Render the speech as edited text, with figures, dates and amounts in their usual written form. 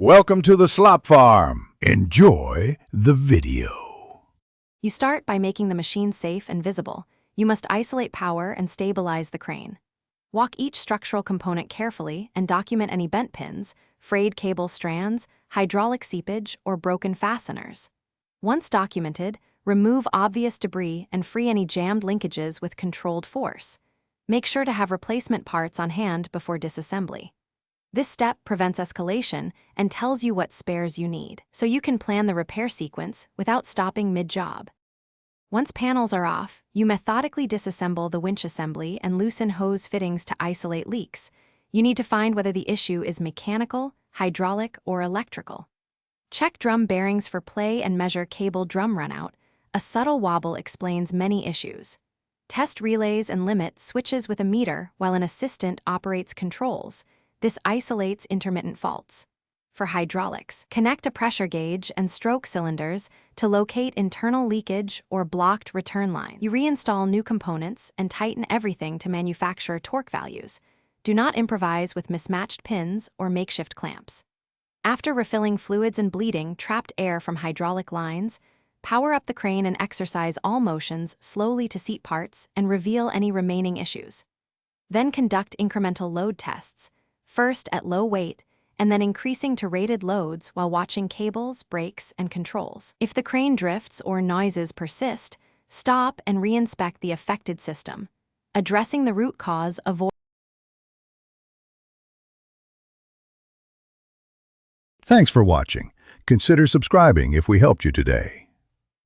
Welcome to the slop farm. Enjoy the video. You start by making the machine safe and visible. You must isolate power and stabilize the crane. Walk each structural component carefully and document any bent pins, frayed cable strands, hydraulic seepage, or broken fasteners. Once documented, remove obvious debris and free any jammed linkages with controlled force. Make sure to have replacement parts on hand before disassembly. This step prevents escalation and tells you what spares you need, so you can plan the repair sequence without stopping mid-job. Once panels are off, you methodically disassemble the winch assembly and loosen hose fittings to isolate leaks. You need to find whether the issue is mechanical, hydraulic, or electrical. Check drum bearings for play and measure cable drum runout. A subtle wobble explains many issues. Test relays and limit switches with a meter while an assistant operates controls. This isolates intermittent faults. For hydraulics, connect a pressure gauge and stroke cylinders to locate internal leakage or blocked return line. You reinstall new components and tighten everything to manufacture torque values. Do not improvise with mismatched pins or makeshift clamps. After refilling fluids and bleeding trapped air from hydraulic lines, power up the crane and exercise all motions slowly to seat parts and reveal any remaining issues. Then conduct incremental load tests, first at low weight, and then increasing to rated loads while watching cables, brakes, and controls. If the crane drifts or noises persist, stop and reinspect the affected system. Addressing the root cause avoids. Thanks for watching. Consider subscribing if we helped you today.